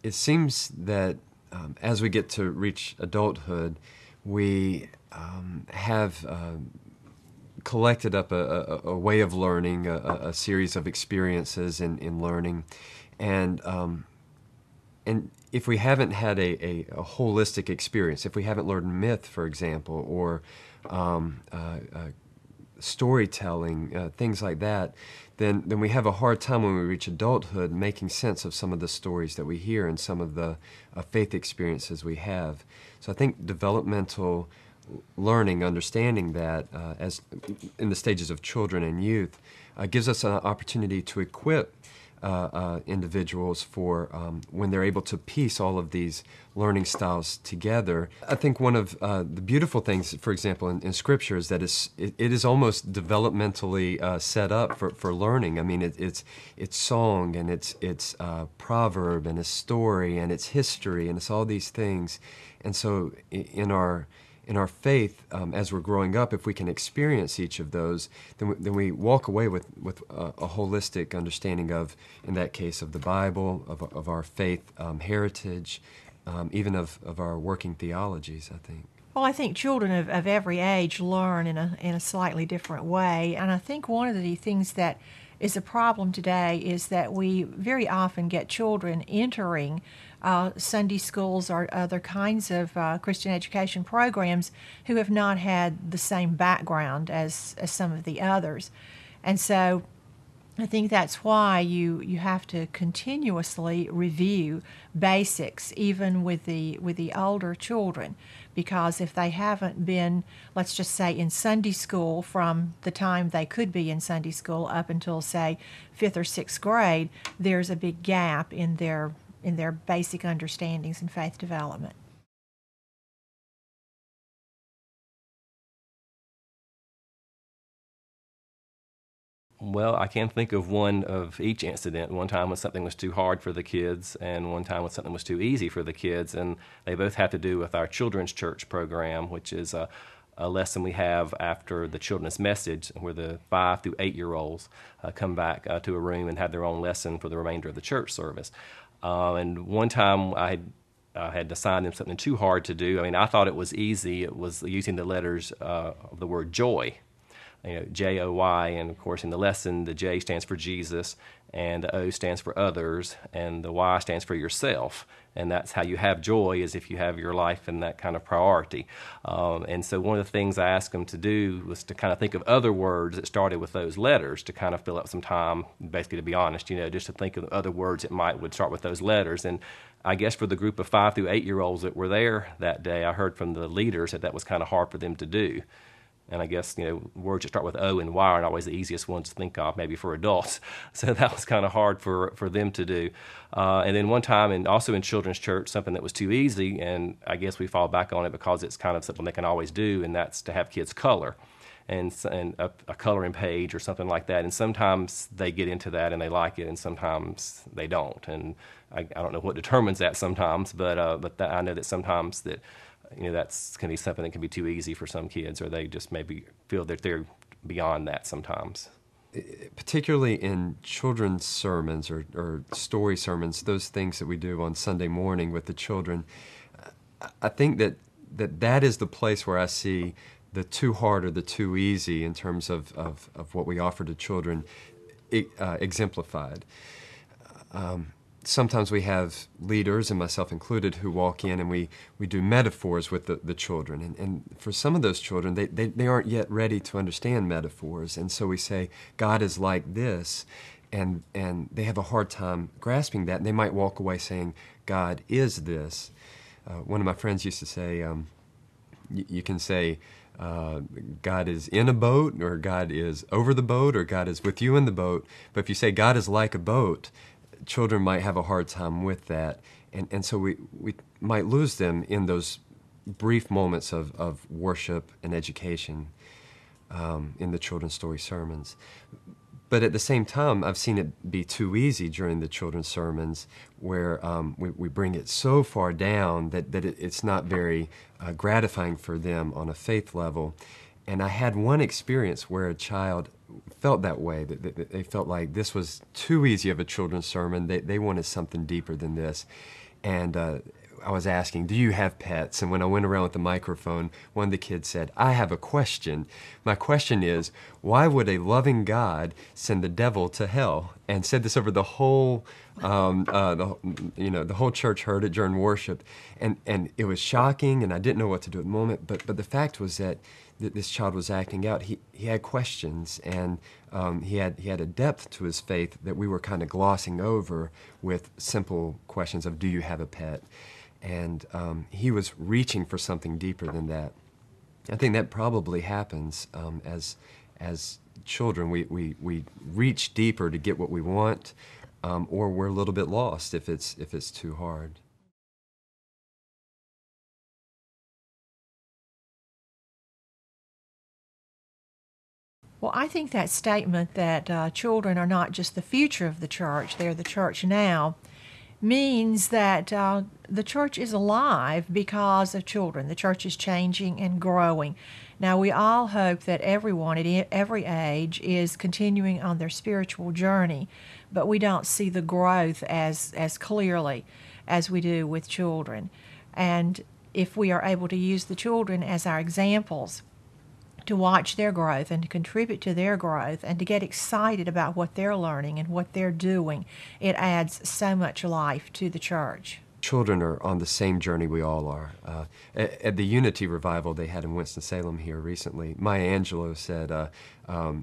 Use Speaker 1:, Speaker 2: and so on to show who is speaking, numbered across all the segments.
Speaker 1: it seems that as we get to reach adulthood, we have collected up a way of learning, a series of experiences in learning, and if we haven't had a holistic experience, if we haven't learned myth, for example, or storytelling, things like that, then we have a hard time when we reach adulthood making sense of some of the stories that we hear and some of the faith experiences we have. So I think developmental learning, understanding that as in the stages of children and youth, gives us an opportunity to equip individuals for when they're able to piece all of these learning styles together. I think one of the beautiful things, for example, in Scripture is that it is almost developmentally set up for learning. I mean, it's song, and it's proverb, and it's story, and it's history, and it's all these things. And so in our faith, as we're growing up, if we can experience each of those, then we walk away with a holistic understanding of, in that case, of the Bible, of our faith heritage, even of our working theologies, I think.
Speaker 2: Well, I think children of every age learn in a slightly different way, and I think one of the things that is a problem today is that we very often get children entering Sunday schools or other kinds of Christian education programs who have not had the same background as some of the others. And so I think that's why you have to continuously review basics, even with the older children, because if they haven't been, let's just say, in Sunday school from the time they could be in Sunday school up until, say, 5th or 6th grade, there's a big gap in their basic understandings and faith development.
Speaker 3: Well, I can think of one of each incident. One time when something was too hard for the kids, and one time when something was too easy for the kids, and they both have to do with our children's church program, which is a lesson we have after the children's message, where the 5 through 8-year-olds come back to a room and have their own lesson for the remainder of the church service. And one time I had assigned them something too hard to do. I mean, I thought it was easy. It was using the letters of the word joy. J-O-Y, and of course in the lesson the J stands for Jesus, and the O stands for others, and the Y stands for yourself. And that's how you have joy, is if you have your life in that kind of priority. And so one of the things I asked them to do was to kind of think of other words that started with those letters, to kind of fill up some time, basically, to be honest, just to think of other words that would start with those letters. And I guess for the group of 5 through 8-year-olds that were there that day, I heard from the leaders that was kind of hard for them to do. And I guess, words that start with O and Y aren't always the easiest ones to think of, maybe for adults. So that was kind of hard for them to do. And then one time, and also in children's church, something that was too easy, and I guess we fall back on it because it's kind of something they can always do, and that's to have kids color. And a coloring page or something like that. And sometimes they get into that and they like it, and sometimes they don't. And I don't know what determines that sometimes, but I know that sometimes that that's can be something that can be too easy for some kids, or they just maybe feel that they're beyond that sometimes.
Speaker 1: Particularly in children's sermons or story sermons, those things that we do on Sunday morning with the children, I think that is the place where I see the too hard or the too easy in terms of what we offer to children exemplified. Sometimes we have leaders, and myself included, who walk in and we do metaphors with the children. And for some of those children, they aren't yet ready to understand metaphors. And so we say, God is like this, and they have a hard time grasping that. And they might walk away saying, God is this. One of my friends used to say, you can say, God is in a boat, or God is over the boat, or God is with you in the boat. But if you say God is like a boat, children might have a hard time with that. And so we might lose them in those brief moments of worship and education in the children's story sermons. But at the same time, I've seen it be too easy during the children's sermons, where we bring it so far down that it's not very gratifying for them on a faith level. And I had one experience where a child felt that way, that they felt like this was too easy of a children's sermon. They wanted something deeper than this. and I was asking, do you have pets? And when I went around with the microphone, one of the kids said, I have a question. My question is, why would a loving God send the devil to hell? And said this over the whole, the whole church heard it during worship. And it was shocking, and I didn't know what to do at the moment. But the fact was that this child was acting out. He had questions, and he had a depth to his faith that we were kind of glossing over with simple questions of, do you have a pet? And he was reaching for something deeper than that. I think that probably happens as children. We reach deeper to get what we want, or we're a little bit lost if it's too hard.
Speaker 2: Well, I think that statement that children are not just the future of the church, they're the church now, means that the church is alive because of children. The church is changing and growing. Now, we all hope that everyone at every age is continuing on their spiritual journey, but we don't see the growth as clearly as we do with children. And if we are able to use the children as our examples, to watch their growth and to contribute to their growth and to get excited about what they're learning and what they're doing, it adds so much life to the church.
Speaker 1: Children are on the same journey we all are. At the Unity Revival they had in Winston-Salem here recently, Maya Angelou said,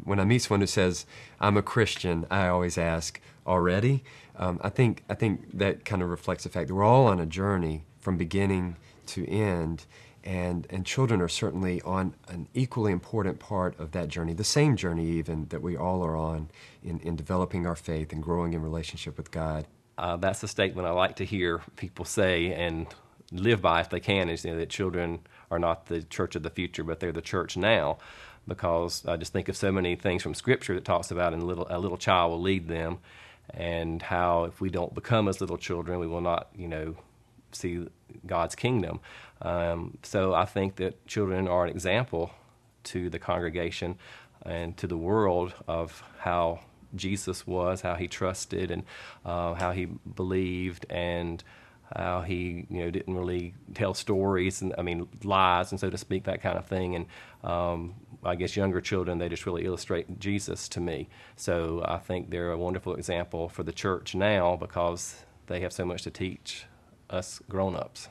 Speaker 1: when I meet someone who says, I'm a Christian, I always ask, already? I think that kind of reflects the fact that we're all on a journey from beginning to end. And children are certainly on an equally important part of that journey, the same journey even that we all are on in developing our faith and growing in relationship with God.
Speaker 3: That's a statement I like to hear people say and live by if they can, is that children are not the church of the future, but they're the church now. Because I just think of so many things from Scripture that talks about a little child will lead them, and how if we don't become as little children, we will not, see God's kingdom. So I think that children are an example to the congregation and to the world of how Jesus was, how he trusted, and how he believed, and how he didn't really tell stories and lies, and so to speak, that kind of thing. And I guess younger children, they just really illustrate Jesus to me. So I think they're a wonderful example for the church now because they have so much to teach us grown-ups.